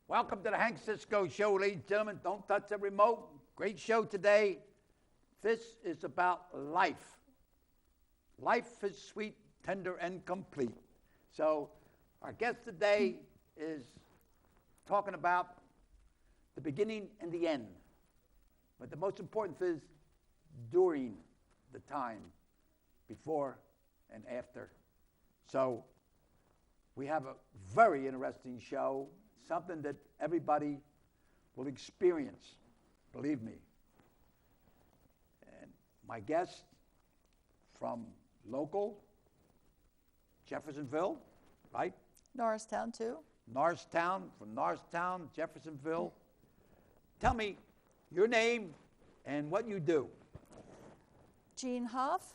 Welcome to the Hank Cisco Show, ladies and gentlemen. Don't touch the remote. Great show today. This is about life. Life is sweet, tender, and complete. So our guest today is talking about the beginning and the end. But the most important is during the time, before and after. So we have a very interesting show, something that everybody will experience, believe me. And my guest from local, Jeffersonville, right? Norristown, too. Norristown, from Norristown, Jeffersonville. Tell me your name and what you do. Jean Hoff,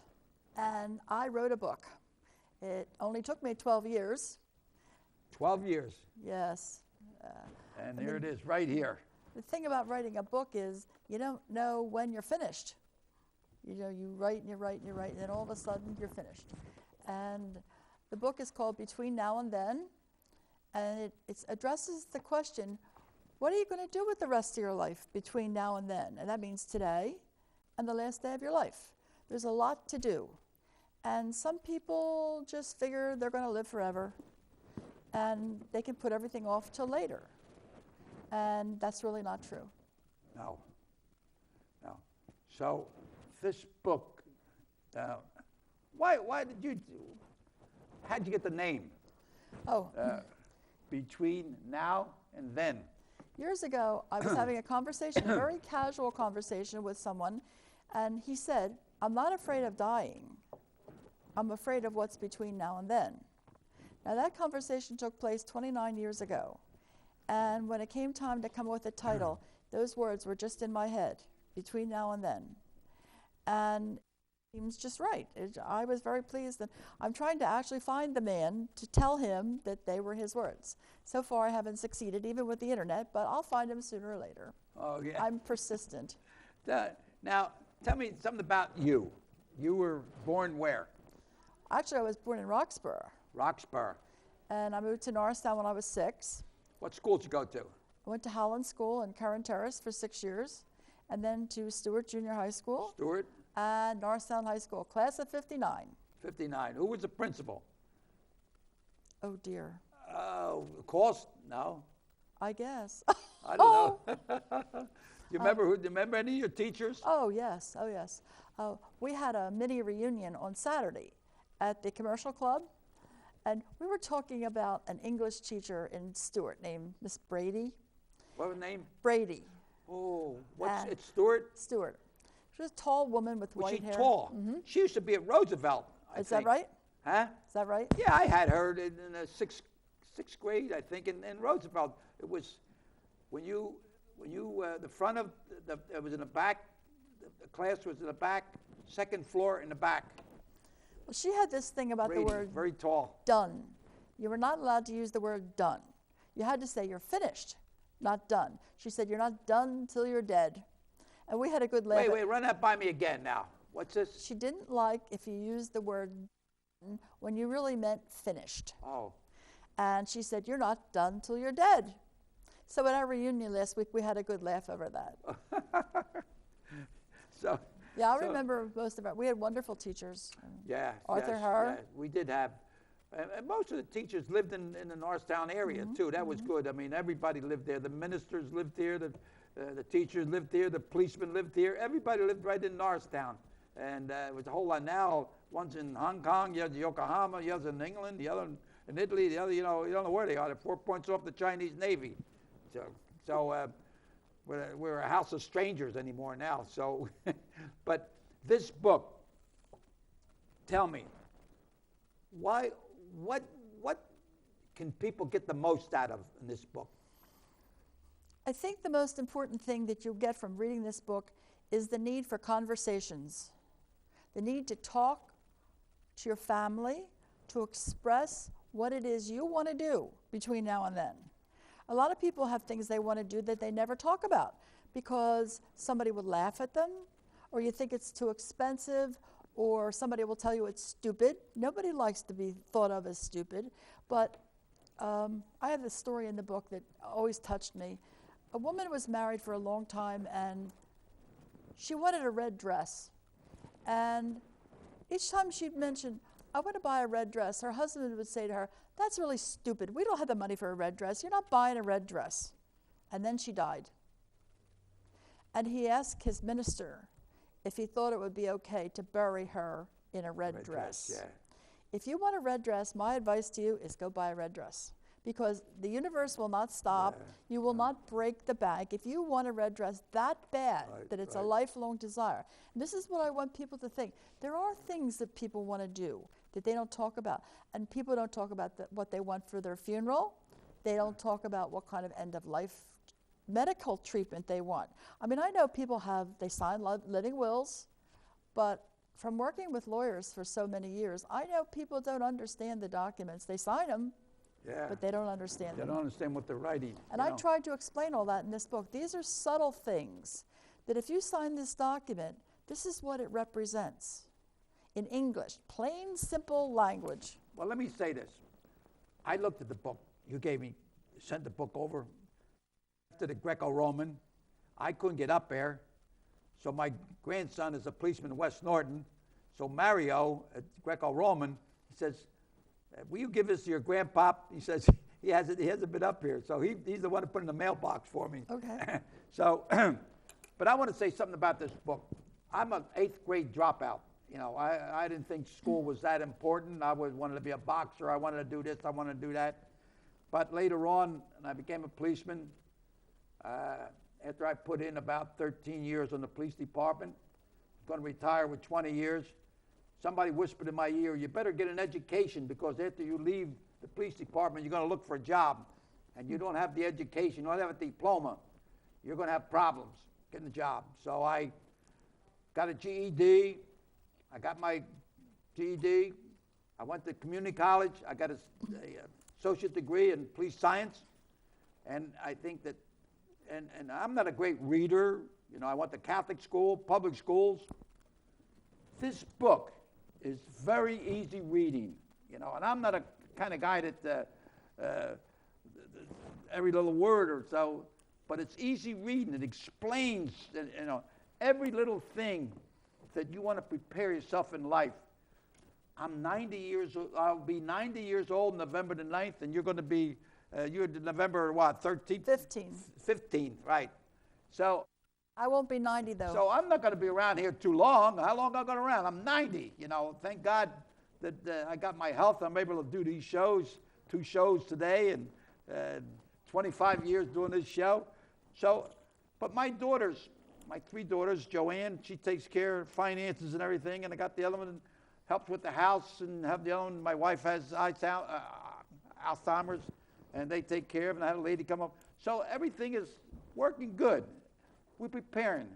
and I wrote a book. It only took me 12 years. 12 years. Yes. And here it is, right here. The thing about writing a book is you don't know when you're finished. You know, you write and you write and you write, and then all of a sudden you're finished. And the book is called Between Now and Then, and it addresses the question, what are you going to do with the rest of your life between now and then? And that means today and the last day of your life. There's a lot to do. And some people just figure they're going to live forever, and they can put everything off till later. And that's really not true. No. So this book, how'd you get the name? Oh. Between Now and Then. Years ago, I was having a conversation, a very casual conversation with someone, and he said, I'm not afraid of dying. I'm afraid of what's between now and then. Now, that conversation took place 29 years ago. And when it came time to come up with a title, those words were just in my head, between now and then. And it seems just right. I was very pleased that I'm trying to actually find the man to tell him that they were his words. So far, I haven't succeeded, even with the internet, but I'll find him sooner or later. Oh, yeah. I'm persistent. Now, tell me something about you. You were born where? Actually, I was born in Roxborough. Roxborough. And I moved to Norristown when I was 6. What school did you go to? I went to Holland School in Curran Terrace for 6 years, and then to Stewart Junior High School. Stewart? And Norristown High School, class of 59. 59. Who was the principal? Oh, dear. Cost? No. I guess. I don't know. You remember any of your teachers? Oh, yes. We had a mini reunion on Saturday at the Commercial Club, and we were talking about an English teacher in Stewart named Miss Brady. What was her name? Brady. Oh, it's Stewart? Stewart. She was a tall woman with white hair. Was she tall? Mm-hmm. She used to be at Roosevelt, I think. Is that right? Huh? Is that right? Yeah, I had her in the sixth grade, I think, in Roosevelt. It was when you the front of it was in the back. The class was in the back, second floor in the back. Well, she had this thing about Brady, the word very tall. Done. You were not allowed to use the word done. You had to say you're finished, not done. She said you're not done till you're dead. And we had a good laugh. Wait, run that by me again now. What's this? She didn't like if you used the word done when you really meant finished. Oh. And she said, you're not done till you're dead. So at our reunion last week, we had a good laugh over that. Yeah, I remember most of it. We had wonderful teachers. Yeah. Arthur yes, Herr. yeah, we did have. And most of the teachers lived in the Norristown area, too. That was good. I mean, everybody lived there. The ministers lived here. The teachers lived here. The policemen lived here. Everybody lived right in Norristown. And it was a whole lot. Now, one's in Hong Kong, the other's in Yokohama, the other's in England, the other in Italy, the other, you don't know where they are. They're 4 points off the Chinese Navy. So we're a house of strangers anymore now. So, but this book, tell me, what can people get the most out of in this book? I think the most important thing that you'll get from reading this book is the need for conversations, the need to talk to your family, to express what it is you want to do between now and then. A lot of people have things they want to do that they never talk about because somebody would laugh at them, or you think it's too expensive, or somebody will tell you it's stupid. Nobody likes to be thought of as stupid, but I have this story in the book that always touched me. A woman was married for a long time, and she wanted a red dress. And each time she'd mention, I want to buy a red dress, her husband would say to her, that's really stupid. We don't have the money for a red dress. You're not buying a red dress. And then she died. And he asked his minister if he thought it would be okay to bury her in a red dress. Yeah. If you want a red dress, my advice to you is go buy a red dress, because the universe will not stop. You will not break the bank. If you want a red dress that bad, that it's a lifelong desire. And this is what I want people to think. There are things that people want to do that they don't talk about. And people don't talk about what they want for their funeral. They don't talk about what kind of end-of-life medical treatment they want. I mean, I know people they sign living wills, but from working with lawyers for so many years, I know people don't understand the documents. They sign them, but they don't understand them. They don't understand what they're writing. And I tried to explain all that in this book. These are subtle things that if you sign this document, this is what it represents in English, plain, simple language. Well, let me say this. I looked at the book you gave me, sent the book over to the Greco-Roman. I couldn't get up there. So my grandson is a policeman in West Norton. So Mario at Greco-Roman, he says, will you give this to your grandpop? He says, he hasn't been up here. So he's the one who put it in the mailbox for me. Okay. So, but I want to say something about this book. I'm an 8th grade dropout. You know, I didn't think school was that important. I always wanted to be a boxer. I wanted to do this. I wanted to do that. But later on, and I became a policeman. After I put in about 13 years on the police department, going to retire with 20 years, somebody whispered in my ear, you better get an education, because after you leave the police department, you're going to look for a job. And you don't have the education, you don't have a diploma, you're going to have problems getting a job. So I got a GED. I got my GED. I went to community college. I got a associate degree in police science. And I think that, and I'm not a great reader. You know, I went to Catholic school, public schools. This book is very easy reading, you know, and I'm not a kind of guy that every little word or so, but it's easy reading. It explains, you know, every little thing that you want to prepare yourself in life. I'm 90 years old. I'll be 90 years old November the 9th, and you're going to be, you're November what, 13th? 15, right. So I won't be 90 though. So I'm not going to be around here too long. How long am I going to around? I'm 90, you know. Thank God that I got my health. I'm able to do these shows, 2 shows today, and 25 years doing this show. So, but my daughters, my 3 daughters, Joanne, she takes care of finances and everything, and I got the other one helps with the house, and have the other one, my wife has Alzheimer's, and they take care of it, and I had a lady come up. So everything is working good. We're preparing.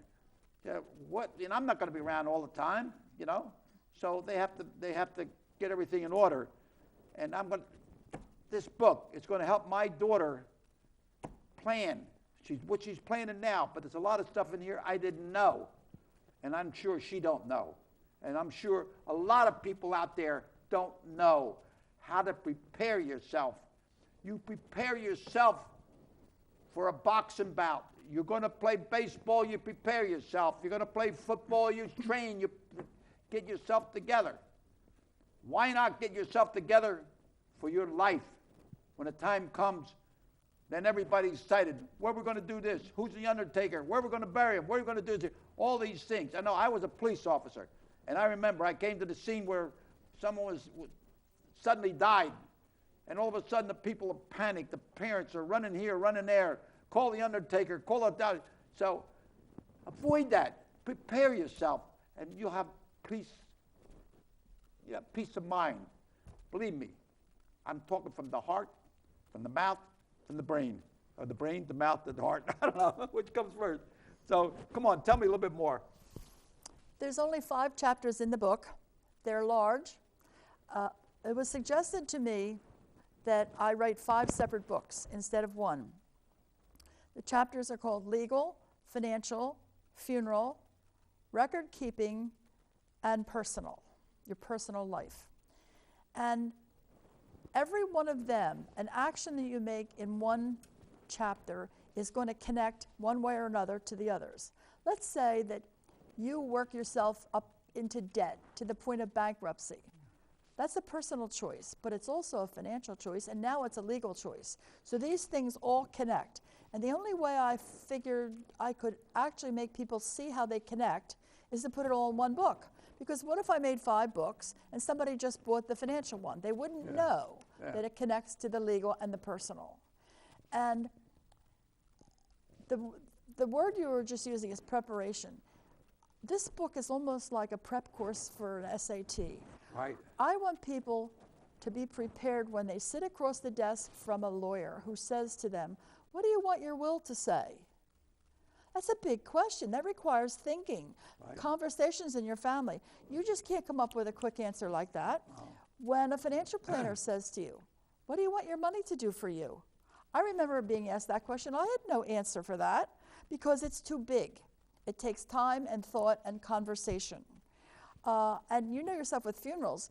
And I'm not going to be around all the time, you know. So they have to get everything in order. And this book, it's going to help my daughter plan. What she's planning now, but there's a lot of stuff in here I didn't know, and I'm sure she don't know, and I'm sure a lot of people out there don't know how to prepare yourself. You prepare yourself for a boxing bout. You're going to play baseball, you prepare yourself. You're going to play football, you train, you get yourself together. Why not get yourself together for your life? When the time comes, then everybody's excited. Where we're going to do this? Who's the undertaker? Where we're going to bury him? Where we're going to do this? All these things. I know I was a police officer, and I remember I came to the scene where someone was suddenly died, and all of a sudden the people are panicked. The parents are running here, running there. Call the undertaker. Call it down. So avoid that. Prepare yourself, and you'll have peace. You have peace of mind. Believe me, I'm talking from the heart, from the mouth, from the brain. Or the brain, the mouth, the heart. I don't know which comes first. So come on, tell me a little bit more. There's only 5 chapters in the book. They're large. It was suggested to me that I write 5 separate books instead of 1. The chapters are called Legal, Financial, Funeral, Record Keeping, and Personal, your personal life. And every one of them, an action that you make in one chapter is going to connect one way or another to the others. Let's say that you work yourself up into debt to the point of bankruptcy. That's a personal choice, but it's also a financial choice, and now it's a legal choice. So these things all connect. And the only way I figured I could actually make people see how they connect is to put it all in one book. Because what if I made 5 books and somebody just bought the financial one? They wouldn't know that it connects to the legal and the personal. And the word you were just using is preparation. This book is almost like a prep course for an SAT. Right. I want people to be prepared when they sit across the desk from a lawyer who says to them, what do you want your will to say? That's a big question. That requires thinking, conversations in your family. You just can't come up with a quick answer like that. No. When a financial planner says to you, what do you want your money to do for you? I remember being asked that question. I had no answer for that because it's too big. It takes time and thought and conversation. And you know yourself with funerals,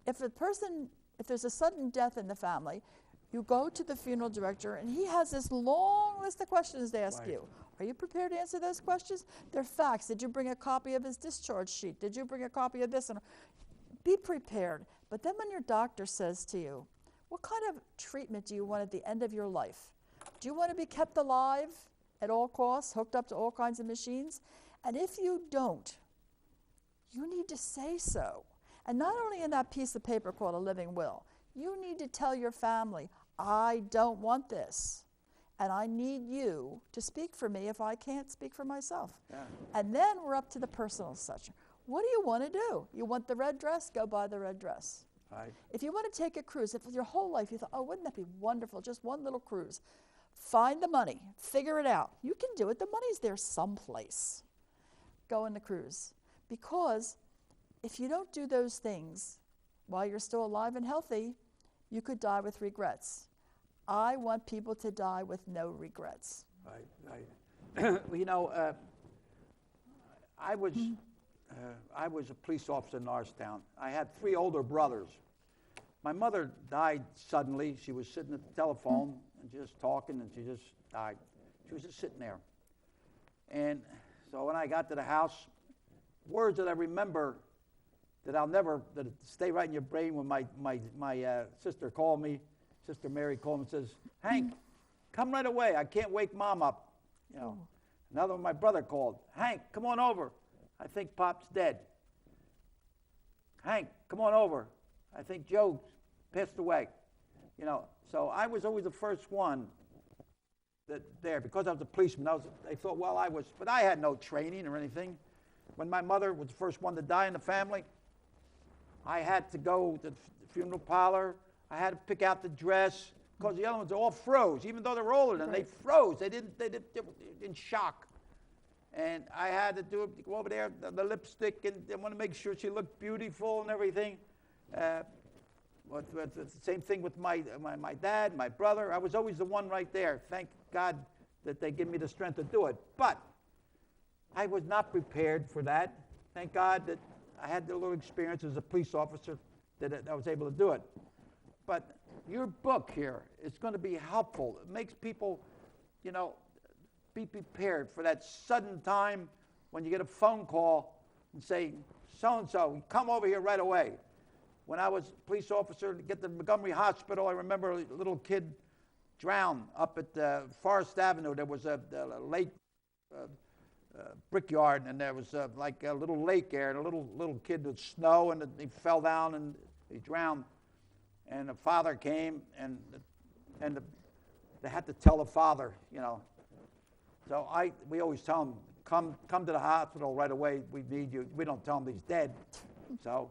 if there's a sudden death in the family, you go to the funeral director and he has this long list of questions to ask you. Are you prepared to answer those questions? They're facts. Did you bring a copy of his discharge sheet? Did you bring a copy of this? And be prepared. But then when your doctor says to you, what kind of treatment do you want at the end of your life? Do you want to be kept alive at all costs, hooked up to all kinds of machines? And if you don't, you need to say so. And not only in that piece of paper called a living will, you need to tell your family, I don't want this. And I need you to speak for me if I can't speak for myself. Yeah. And then we're up to the personal section. What do you want to do? You want the red dress? Go buy the red dress. Right. If you want to take a cruise, if your whole life you thought, oh, wouldn't that be wonderful, just one little cruise, find the money, figure it out. You can do it. The money's there someplace. Go on the cruise. Because if you don't do those things while you're still alive and healthy, you could die with regrets. I want people to die with no regrets. Right. You know, I was a police officer in Norristown. I had 3 older brothers. My mother died suddenly. She was sitting at the telephone and just talking, and she just died. She was just sitting there. And so when I got to the house, words that I remember that that stay right in your brain when my sister called me, Sister Mary called me and says, Hank, come right away. I can't wake Mom up. You know. Another one, my brother called. Hank, come on over. I think Pop's dead. Hank, come on over. I think Joe passed away. You know, so I was always the first one there because I was a policeman. They thought, well, but I had no training or anything. When my mother was the first one to die in the family, I had to go to the funeral parlor. I had to pick out the dress because the other ones all froze, even though they were older than they froze. They didn't in shock. And I had to go over there, the lipstick, and I want to make sure she looked beautiful and everything. The same thing with my dad, my brother. I was always the one right there. Thank God that they give me the strength to do it. But I was not prepared for that. Thank God that I had a little experience as a police officer that I was able to do it. But your book here is going to be helpful. It makes people, you know, be prepared for that sudden time when you get a phone call and say, so-and-so, come over here right away. When I was a police officer to get to Montgomery Hospital, I remember a little kid drowned up at Forest Avenue. There was a lake brickyard, and there was like a little lake there, and a little kid with snow, and he fell down and he drowned. And the father came, and they had to tell the father, you know. So we always tell him, come to the hospital right away. We need you. We don't tell him he's dead. So,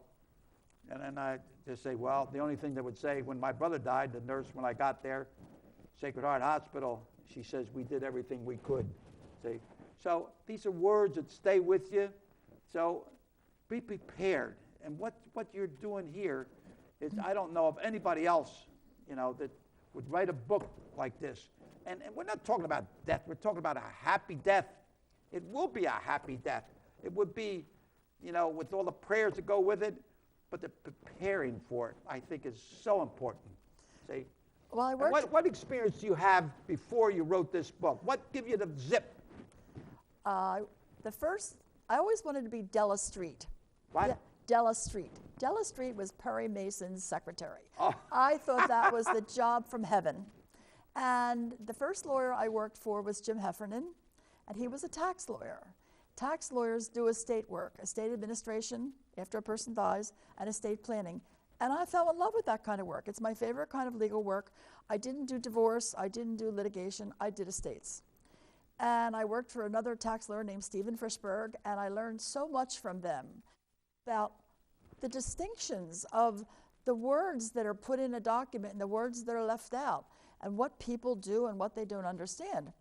and then I just say, well, the only thing they would say when my brother died, the nurse when I got there, Sacred Heart Hospital, she says we did everything we could. See, so these are words that stay with you. So be prepared. And what you're doing here is, I don't know of anybody else, you know, that would write a book like this. And we're not talking about death. We're talking about a happy death. It will be a happy death. It would be, you know, with all the prayers that go with it. but the preparing for it, I think, is so important. See? Well, I And worked. what experience do you have before you wrote this book? What give you the zip? I always wanted to be Della Street. What? Della Street. Della Street was Perry Mason's secretary. Oh. I thought that was the job from heaven. And the first lawyer I worked for was Jim Heffernan, and he was a tax lawyer. Tax lawyers do estate work, estate administration after a person dies, and estate planning. And I fell in love with that kind of work. It's my favorite kind of legal work. I didn't do divorce, I didn't do litigation, I did estates. And I worked for another tax lawyer named Stephen Frischberg, and I learned so much from them about the distinctions of the words that are put in a document and the words that are left out, and what people do and what they don't understand.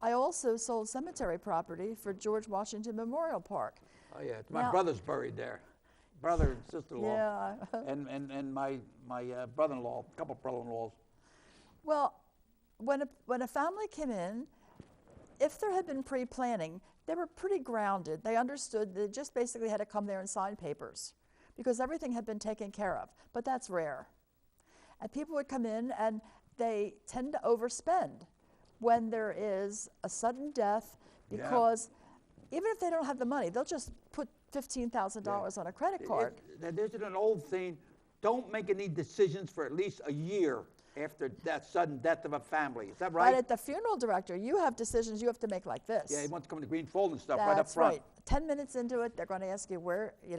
I also sold cemetery property for George Washington Memorial Park. Oh, yeah. My brother's buried there. Brother and sister-in-law. Yeah. and my brother-in-law, a couple brother-in-laws. Well, when a family came in, if there had been pre-planning, they were pretty grounded. They understood they just basically had to come there and sign papers because everything had been taken care of. But that's rare. And people would come in and they tend to overspend when there is a sudden death because even if they don't have the money, they'll just put $15,000 on a credit card. There's an old saying, don't make any decisions for at least a year after that sudden death of a family. Is that right? But at the funeral director, you have decisions you have to make like this. Yeah, he wants to come to green fold and stuff right up That's front. right. 10 minutes into it, they're going to ask you,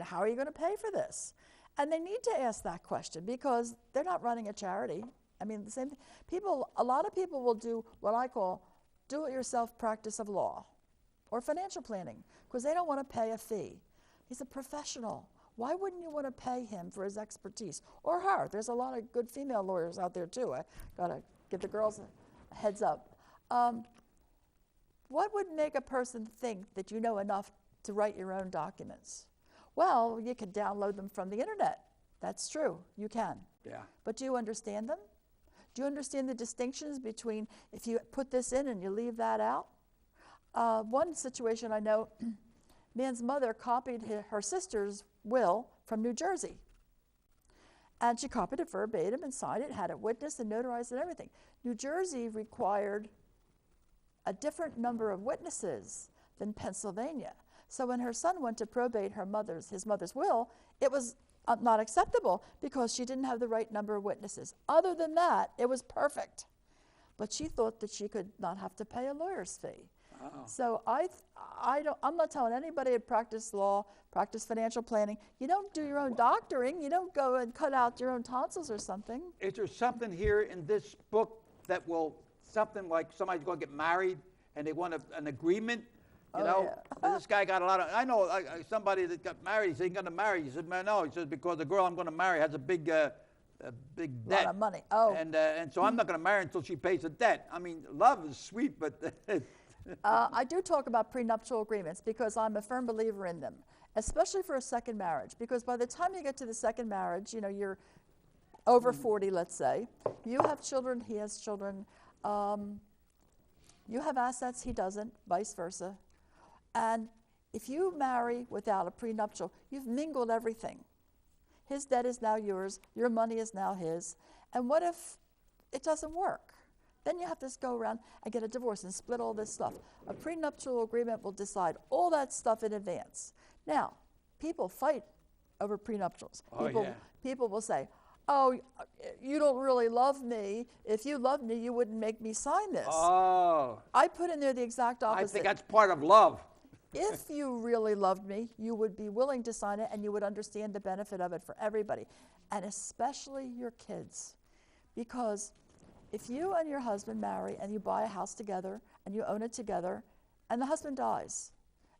how are you going to pay for this? And they need to ask that question because they're not running a charity. I mean, the same thing. A lot of people will do what I call do-it-yourself practice of law or financial planning because they don't want to pay a fee. He's a professional. Why wouldn't you want to pay him for his expertise? Or her. There's a lot of good female lawyers out there, too. I got to give the girls a heads up. What would make a person think that you know enough to write your own documents? Well, you can download them from the internet. That's true. You can. Yeah. But do you understand them? Do you understand the distinctions between if you put this in and you leave that out? One situation I know, man's mother copied her sister's will from New Jersey. And she copied it verbatim and signed it, had it witnessed and notarized and everything. New Jersey required a different number of witnesses than Pennsylvania. So when her son went to probate his mother's will, it was not acceptable because she didn't have the right number of witnesses. Other than that, it was perfect. But she thought that she could not have to pay a lawyer's fee. Oh. So I'm not telling anybody to practice law, practice financial planning. You don't do your own doctoring. You don't go and cut out your own tonsils or something. Is there something here in this book that will, something like somebody's going to get married and they want an agreement? You know, this guy got a lot of, I know somebody that got married, he said he's going to marry. He said, man, no. He says, because the girl I'm going to marry has a big debt. A lot of money. Oh. And so I'm not going to marry until she pays the debt. I mean, love is sweet, but... I do talk about prenuptial agreements because I'm a firm believer in them, especially for a second marriage. Because by the time you get to the second marriage, you know, you're over 40, let's say. You have children, he has children. You have assets, he doesn't, vice versa. And if you marry without a prenuptial, you've mingled everything. His debt is now yours, your money is now his. And what if it doesn't work? Then you have to go around and get a divorce and split all this stuff. A prenuptial agreement will decide all that stuff in advance. Now, people fight over prenuptials. People will say, oh, you don't really love me. If you loved me, you wouldn't make me sign this. Oh. I put in there the exact opposite. I think that's part of love. If you really loved me, you would be willing to sign it and you would understand the benefit of it for everybody, and especially your kids. Because if you and your husband marry and you buy a house together and you own it together and the husband dies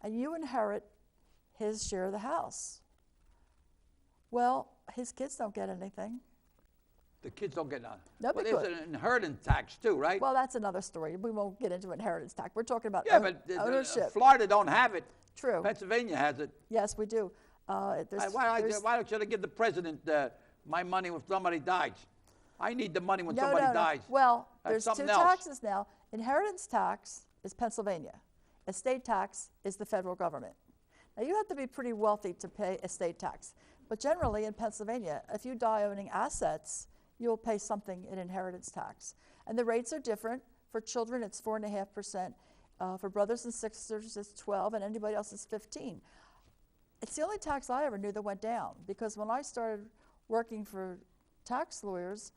and you inherit his share of the house, well, his kids don't get anything. The kids don't get none. No, well, there's an inheritance tax too, right? Well, that's another story. We won't get into inheritance tax. We're talking about ownership. Florida don't have it. True. Pennsylvania has it. Yes, we do. Why don't you give the president my money when somebody dies? I need the money when somebody dies. Well, that's there's two taxes now. Inheritance tax is Pennsylvania. Estate tax is the federal government. Now, you have to be pretty wealthy to pay estate tax. But generally in Pennsylvania, if you die owning assets, you'll pay something in inheritance tax. And the rates are different. For children, it's 4.5%. For brothers and sisters, it's 12, and anybody else is 15. It's the only tax I ever knew that went down, because when I started working for tax lawyers,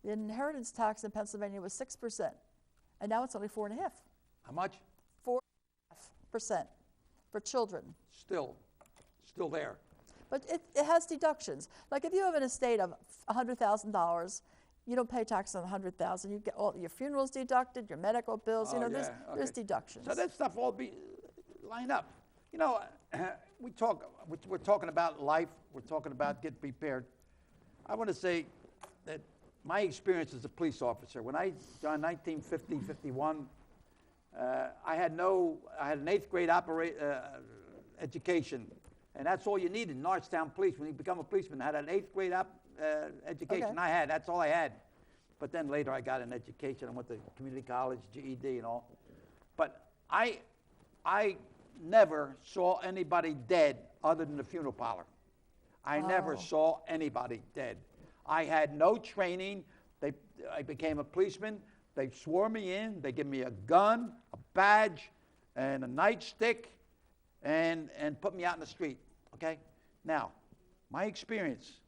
the inheritance tax in Pennsylvania was 6%, and now it's only 4.5%. How much? 4.5% for children. Still there. But it has deductions. Like if you have an estate of $100,000, you don't pay tax on $100,000. You get all your funerals deducted, your medical bills. Oh, there's deductions. So that stuff all be lined up. We're talking about life. We're talking about get prepared. I want to say that my experience as a police officer, when I joined 1950, 51, I had an 8th grade education, and that's all you needed in Norristown Police. When you become a policeman, I had an 8th grade education. Okay. That's all I had. But then later I got an education. I went to community college, GED and all. But I never saw anybody dead other than the funeral parlor. I never saw anybody dead. I had no training. I became a policeman. They swore me in. They give me a gun, a badge, and a nightstick, and put me out in the street. Okay? Now, my experience.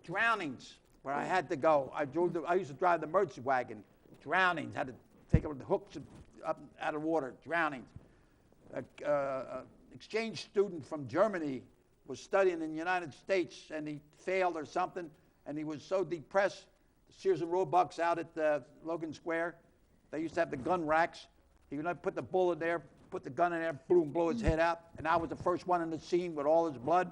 Drownings, where I had to go. I used to drive the emergency wagon. Drownings, had to take the hooks up out of water. Drownings. Exchange student from Germany was studying in the United States, and he failed or something, and he was so depressed. Sears and Roebuck's out at Logan Square. They used to have the gun racks. He would put the bullet there, put the gun in there, boom, blow his head out. And I was the first one in the scene with all his blood,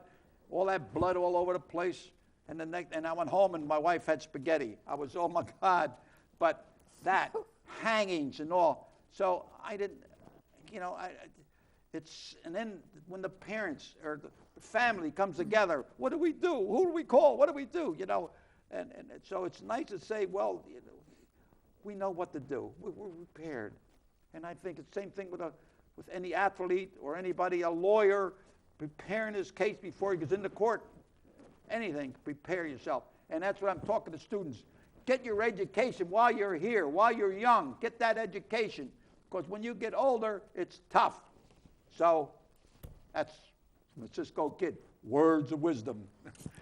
all that blood all over the place. And I went home, and my wife had spaghetti. I was, oh my God. But that, hangings and all. So I didn't, and then when the parents or the family comes together, what do we do? Who do we call? What do we do? And so it's nice to say, well, we know what to do. We're prepared. And I think it's the same thing with any athlete or anybody, a lawyer, preparing his case before he goes into court. Anything, prepare yourself. And that's what I'm talking to students. Get your education while you're here, while you're young. Get that education. Because when you get older, it's tough. So that's from a Cisco kid. Words of wisdom.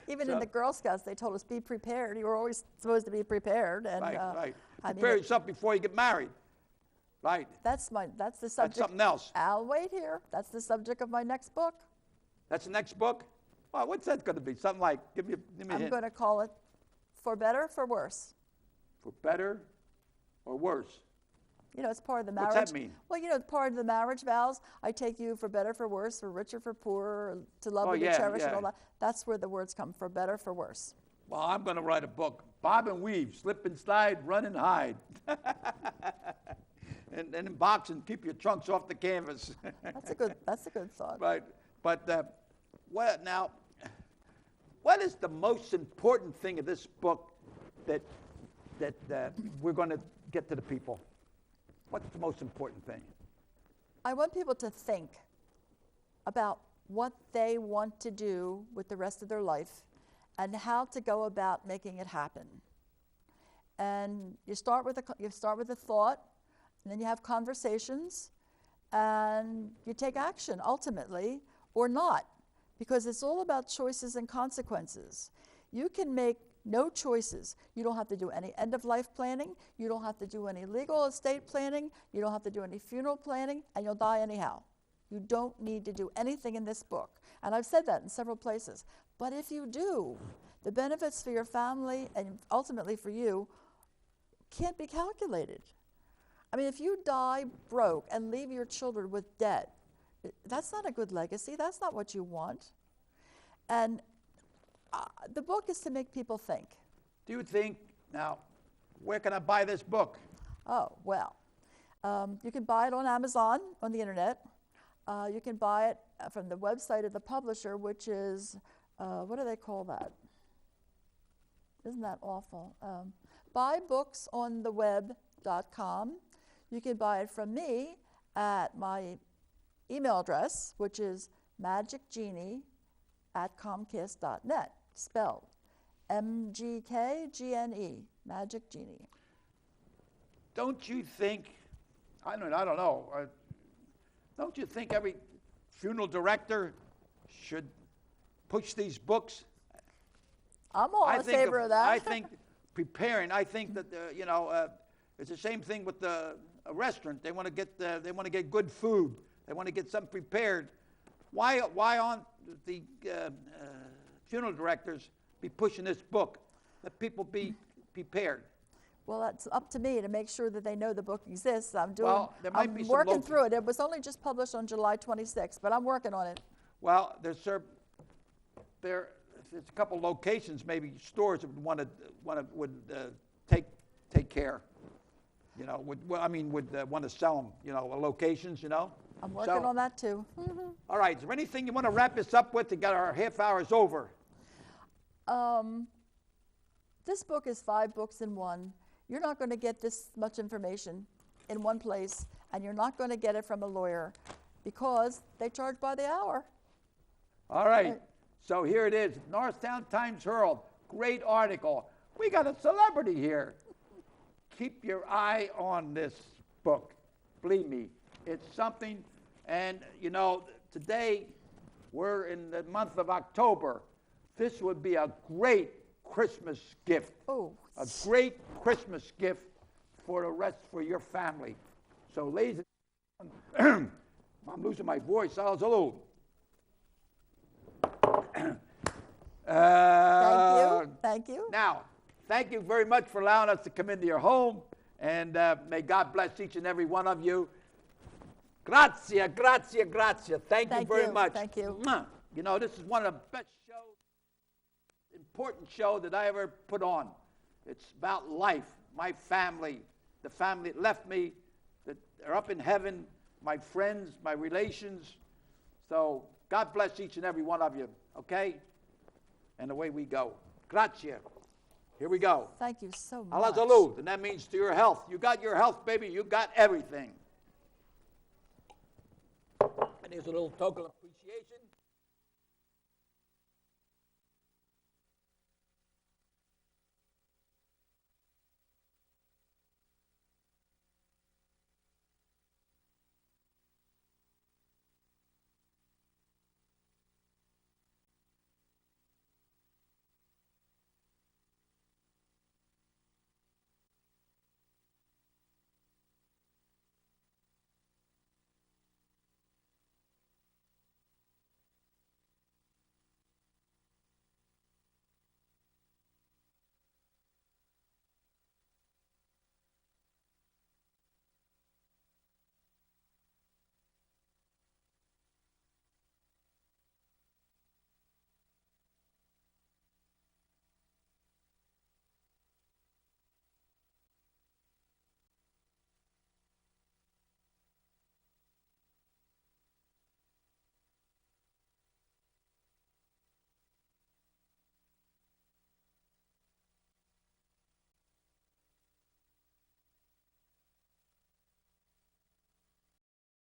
Even in the Girl Scouts, they told us, be prepared. You were always supposed to be prepared. And, right. Prepare yourself before you get married. Right. That's the subject. That's something else. I'll wait here. That's the subject of my next book. That's the next book? Well, what's that going to be? Something like, give me a hint. I'm going to call it For Better, For Worse. For better or worse? It's part of the marriage. What's that mean? Well, part of the marriage vows. I take you for better, for worse, for richer, for poorer, to love and to cherish and all that. That's where the words come, for better, for worse. Well, I'm going to write a book. Bob and weave, slip and slide, run and hide. and in boxing, keep your trunks off the canvas. That's a good thought. Right. But what is the most important thing of this book that we're going to get to the people? What's the most important thing? I want people to think about what they want to do with the rest of their life and how to go about making it happen. And you start with a thought, and then you have conversations, and you take action ultimately, or not, because it's all about choices and consequences. You can make no choices. You don't have to do any end-of-life planning. You don't have to do any legal estate planning. You don't have to do any funeral planning, and you'll die anyhow. You don't need to do anything in this book. And I've said that in several places. But if you do, the benefits for your family and ultimately for you can't be calculated. I mean, if you die broke and leave your children with debt, that's not a good legacy. That's not what you want. And the book is to make people think. Do you think, now, where can I buy this book? Oh, well, you can buy it on Amazon, on the internet. You can buy it from the website of the publisher, which is, what do they call that? Isn't that awful? Buybooksontheweb.com. You can buy it from me at my email address, which is magicgenie mgkgene@comcast.net, spelled MGKGNE, Magic Genie. Don't you think, I don't know, don't you think every funeral director should push these books? I'm all in favor of that. I think preparing, I think that, it's the same thing with a restaurant. They want to get good food. They want to get something prepared. Why aren't the funeral directors be pushing this book? Let people be prepared. Well, that's up to me to make sure that they know the book exists. I'm be some working through it. It was only just published on July 26th, but I'm working on it. Well, there's a couple locations, maybe stores that would take care. Would want to sell them. Locations. I'm working on that too. All right. Is there anything you want to wrap this up with? To get our half hours over. This book is 5 books in one. You're not going to get this much information in one place, and you're not going to get it from a lawyer because they charge by the hour. All right. So here it is, Norristown Times-Herald. Great article. We got a celebrity here. Keep your eye on this book. Believe me, it's something. And, today we're in the month of October. This would be a great Christmas gift. Oh. A great Christmas gift for your family. So, ladies and gentlemen, I'm losing my voice. Hello. Thank you. Now, thank you very much for allowing us to come into your home, and may God bless each and every one of you. Grazie. Thank you very much. Thank you. This is one of the best shows, important show that I ever put on. It's about life, my family, the family that left me, that are up in heaven, my friends, my relations. So God bless each and every one of you, okay? And away we go. Grazie. Here we go. Thank you so much. Allah salud, and that means to your health. You got your health, baby. You got everything. And here's a little token of appreciation.